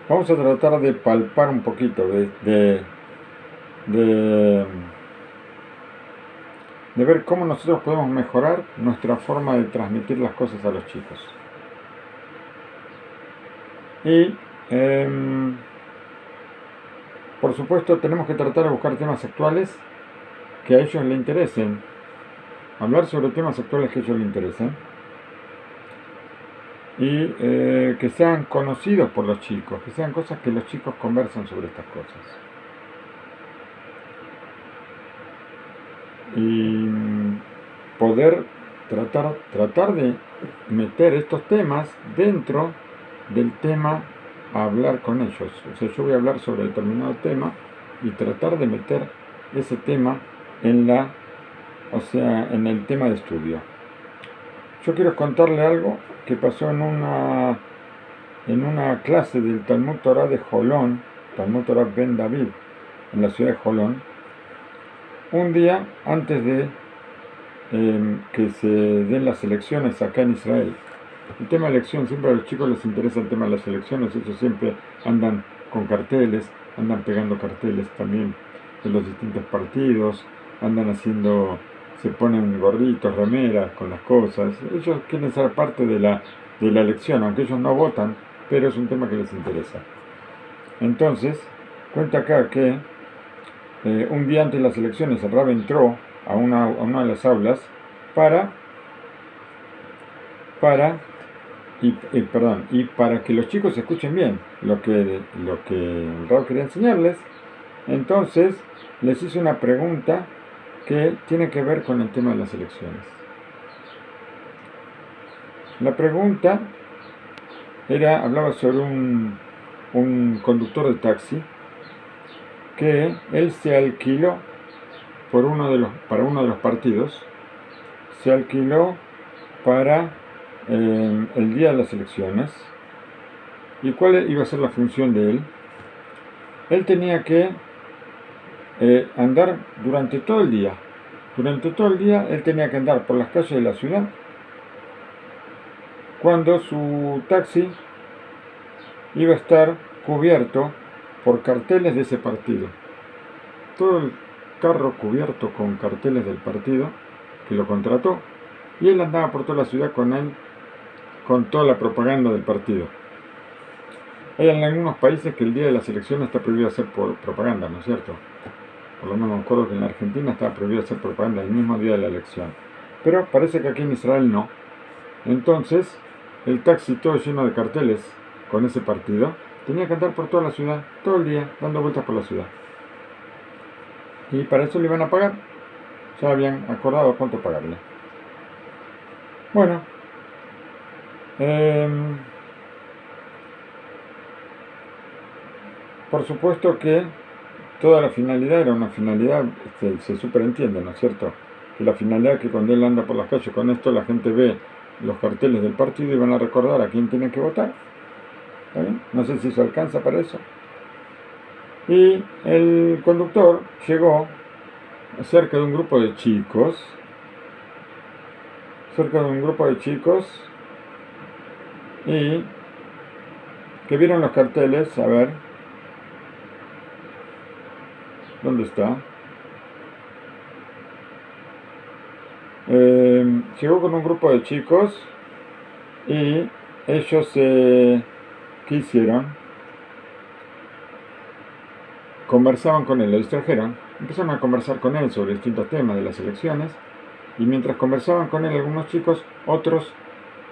Vamos a tratar de palpar un poquito, de, de ver cómo nosotros podemos mejorar nuestra forma de transmitir las cosas a los chicos. Y, por supuesto, tenemos que tratar de buscar temas actuales que a ellos les interesen. Hablar sobre temas actuales que a ellos les interesen. Y que sean conocidos por los chicos, que sean cosas que los chicos conversan sobre estas cosas. Y poder tratar de meter estos temas dentro del tema a hablar con ellos. O sea, yo voy a hablar sobre determinado tema y tratar de meter ese tema en el tema de estudio. Yo quiero contarle algo que pasó en una clase del Talmud Torah de Jolón, Talmud Torah Ben David, en la ciudad de Jolón, un día antes de que se den las elecciones acá en Israel. El tema de elección, siempre a los chicos les interesa el tema de las elecciones, ellos siempre andan con carteles, andan pegando carteles también de los distintos partidos, andan haciendo, se ponen gorritos, remeras con las cosas, ellos quieren ser parte de la elección, aunque ellos no votan, pero es un tema que les interesa. Entonces, cuenta acá que un día antes de las elecciones el Rab entró a una de las aulas para que los chicos escuchen bien lo que el Rab quería enseñarles. Entonces les hizo una pregunta que tiene que ver con el tema de las elecciones. La pregunta hablaba sobre un conductor de taxi que él se alquiló para uno de los partidos, se alquiló para el día de las elecciones. ¿Y cuál iba a ser la función de él? Él tenía que andar durante todo el día. Durante todo el día él tenía que andar por las calles de la ciudad cuando su taxi iba a estar cubierto por carteles de ese partido. Todo el carro cubierto con carteles del partido que lo contrató, y él andaba por toda la ciudad con toda la propaganda del partido. Hay en algunos países que el día de las elecciones está prohibido hacer propaganda, ¿no es cierto? Por lo menos me acuerdo que en la Argentina estaba prohibido hacer propaganda el mismo día de la elección. Pero parece que aquí en Israel no. Entonces, el taxi todo lleno de carteles con ese partido tenía que andar por toda la ciudad, todo el día, dando vueltas por la ciudad. Y para eso le iban a pagar. Ya habían acordado cuánto pagarle. Bueno, por supuesto que toda la finalidad era una finalidad, se superentiende, ¿no es cierto? Que la finalidad es que cuando él anda por las calles con esto, la gente ve los carteles del partido y van a recordar a quién tienen que votar. ¿Está bien? No sé si eso alcanza para eso. Y el conductor llegó cerca de un grupo de chicos, y que vieron los carteles. A ver, ¿dónde está? Llegó con un grupo de chicos y ellos, ¿qué hicieron? Conversaban con él, lo distrajeron, empezaron a conversar con él sobre distintos temas de las elecciones, y mientras conversaban con él algunos chicos, otros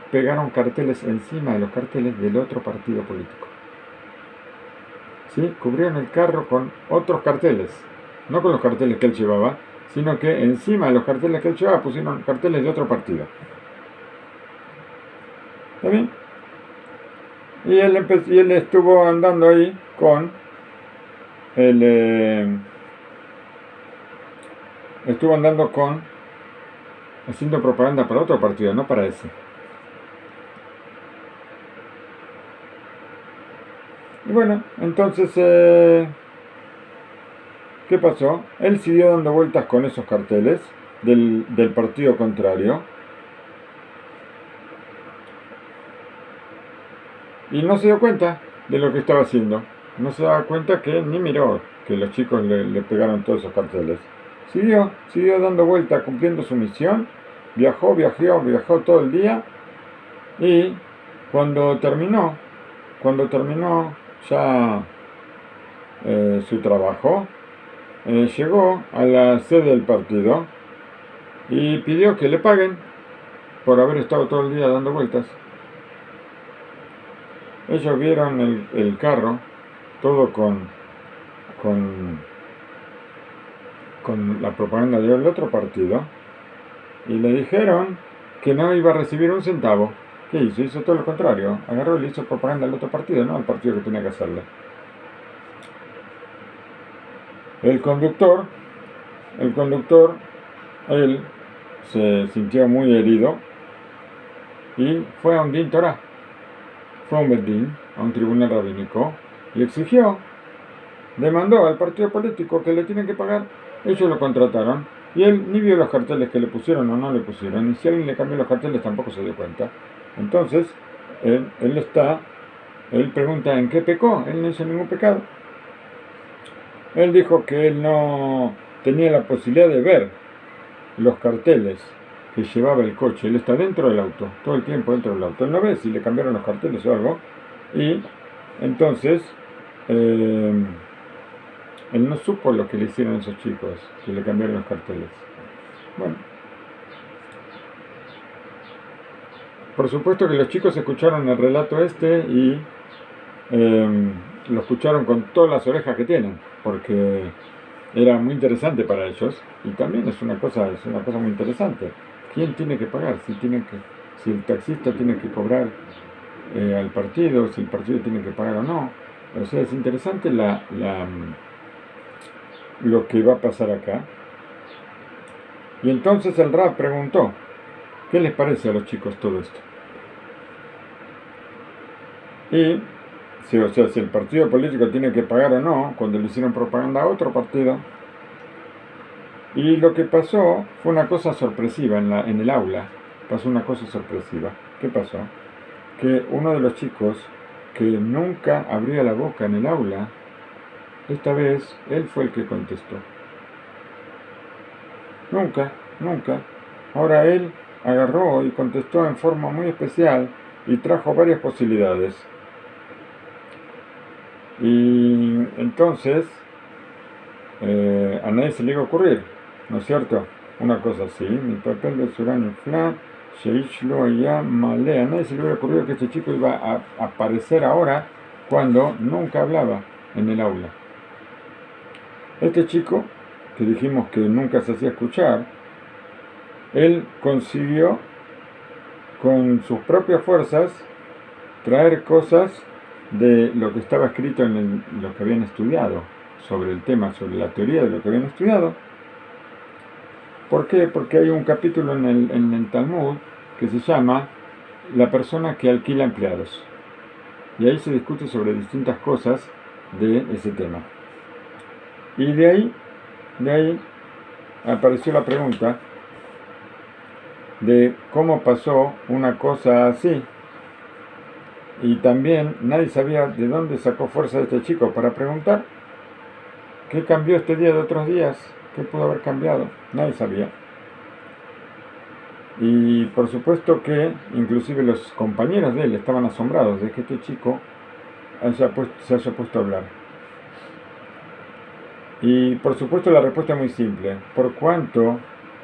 pegaron carteles encima de los carteles del otro partido político. ¿Sí? Cubrieron el carro con otros carteles, no con los carteles que él llevaba, sino que encima de los carteles que él llevaba pusieron carteles de otro partido. ¿Está bien? Y él estuvo andando ahí con haciendo propaganda para otro partido, no para ese. Y bueno, entonces, ¿qué pasó? Él siguió dando vueltas con esos carteles del partido contrario. Y no se dio cuenta de lo que estaba haciendo. No se daba cuenta que ni miró que los chicos le pegaron todos esos carteles. Siguió dando vuelta, cumpliendo su misión. Viajó todo el día. Y cuando terminó ya su trabajo, llegó a la sede del partido y pidió que le paguen por haber estado todo el día dando vueltas. Ellos vieron el carro, todo con la propaganda del otro partido, y le dijeron que no iba a recibir un centavo. ¿Qué hizo? Hizo todo lo contrario. Agarró y le hizo propaganda al otro partido, no al partido que tenía que hacerle. El conductor, él se sintió muy herido y fue a un Din Torah, fue a un Bedín, a un tribunal rabínico, y demandó al partido político que le tienen que pagar. Ellos lo contrataron y él ni vio los carteles que le pusieron o no le pusieron, y si alguien le cambió los carteles tampoco se dio cuenta. Entonces, él pregunta en qué pecó. Él no hizo ningún pecado. Él dijo que él no tenía la posibilidad de ver los carteles que llevaba el coche. Él está dentro del auto, todo el tiempo dentro del auto. Él no ve si le cambiaron los carteles o algo. Y entonces, él no supo lo que le hicieron a esos chicos, que le cambiaron los carteles. Bueno. Por supuesto que los chicos escucharon el relato y lo escucharon con todas las orejas que tienen, porque era muy interesante para ellos, y también es una cosa muy interesante. ¿Quién tiene que pagar? Si el taxista tiene que cobrar al partido, si el partido tiene que pagar o no. O sea, es interesante lo que va a pasar acá. Y entonces el Rab preguntó, ¿qué les parece a los chicos todo esto? Y si el partido político tiene que pagar o no, cuando le hicieron propaganda a otro partido. Y lo que pasó fue una cosa sorpresiva en el aula. Pasó una cosa sorpresiva. ¿Qué pasó? Que uno de los chicos que nunca abría la boca en el aula, esta vez él fue el que contestó. Nunca. Ahora él agarró y contestó en forma muy especial y trajo varias posibilidades. Y entonces a nadie se le iba a ocurrir, ¿no es cierto? Una cosa así, mi papel de Surán Infla, Sheishlo ya Malé. A nadie se le hubiera ocurrido que este chico iba a aparecer ahora cuando nunca hablaba en el aula. Este chico, que dijimos que nunca se hacía escuchar, él consiguió con sus propias fuerzas traer cosas de lo que estaba escrito en lo que habían estudiado, sobre el tema, sobre la teoría de lo que habían estudiado. ¿Por qué? Porque hay un capítulo en el Talmud que se llama La persona que alquila empleados. Y ahí se discute sobre distintas cosas de ese tema. Y de ahí apareció la pregunta de cómo pasó una cosa así. Y también nadie sabía de dónde sacó fuerza este chico para preguntar qué cambió este día de otros días, qué pudo haber cambiado. Nadie sabía. Y por supuesto que inclusive los compañeros de él estaban asombrados de que este chico se haya puesto a hablar. Y por supuesto la respuesta es muy simple. Por cuanto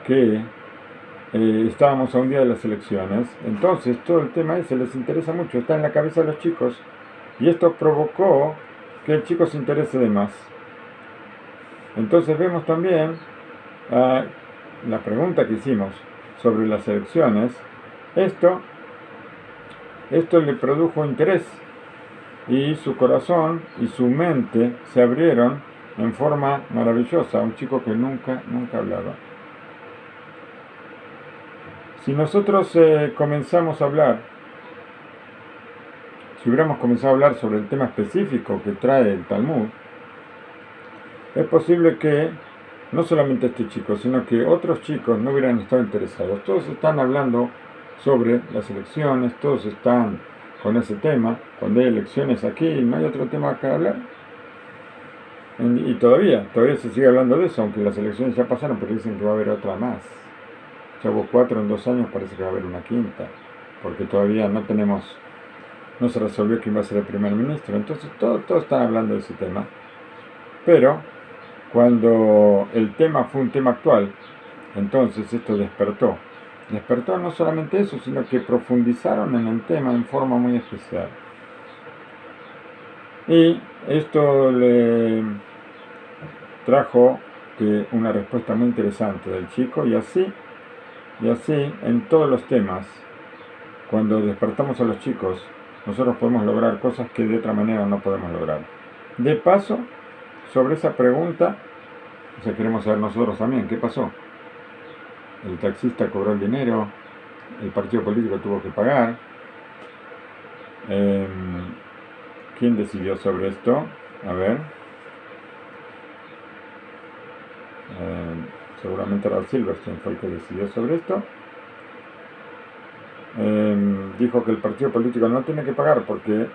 que estábamos a un día de las elecciones, entonces todo el tema ese les interesa mucho, está en la cabeza de los chicos, y esto provocó que el chico se interese de más. Entonces vemos también la pregunta que hicimos sobre las elecciones. Esto le produjo interés, y su corazón y su mente se abrieron en forma maravillosa a un chico que nunca hablaba. Si nosotros comenzamos a hablar, si hubiéramos comenzado a hablar sobre el tema específico que trae el Talmud, es posible que no solamente este chico, sino que otros chicos no hubieran estado interesados. Todos están hablando sobre las elecciones, todos están con ese tema, cuando hay elecciones aquí, no hay otro tema que hablar. Y todavía se sigue hablando de eso, aunque las elecciones ya pasaron, pero dicen que va a haber otra más. Ya hubo 4 en 2 años, parece que va a haber una quinta, porque todavía no se resolvió quién va a ser el primer ministro. Entonces todos están hablando de ese tema. Pero cuando el tema fue un tema actual, entonces esto despertó. Despertó no solamente eso, sino que profundizaron en el tema en forma muy especial. Y esto le trajo una respuesta muy interesante del chico, y así en todos los temas, cuando despertamos a los chicos, nosotros podemos lograr cosas que de otra manera no podemos lograr. De paso, sobre esa pregunta, queremos saber nosotros también, ¿qué pasó? El taxista cobró el dinero, el partido político tuvo que pagar. ¿Quién decidió sobre esto? A ver. Seguramente Ralph Silverstein fue el que decidió sobre esto. Dijo que el partido político no tiene que pagar porque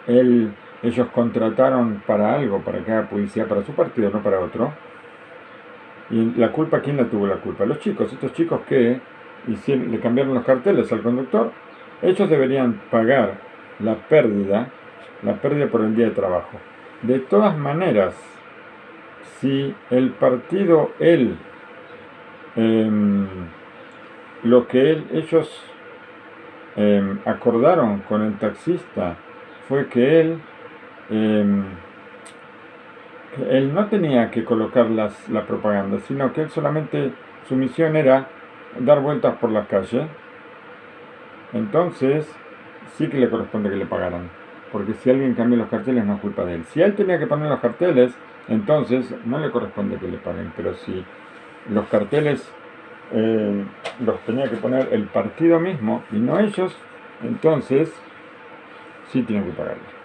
ellos contrataron para algo, para que haga publicidad para su partido, no para otro. Y la culpa, ¿quién la tuvo la culpa? Los chicos, estos chicos que le cambiaron los carteles al conductor, ellos deberían pagar la pérdida por el día de trabajo. De todas maneras, si el partido, lo que ellos acordaron con el taxista fue que él no tenía que colocar la propaganda, sino que él solamente, su misión era dar vueltas por la calle. Entonces sí que le corresponde que le pagaran, porque si alguien cambia los carteles no es culpa de él. Si él tenía que poner los carteles, entonces no le corresponde que le paguen, pero si los carteles los tenía que poner el partido mismo y no ellos, entonces sí tienen que pagarle.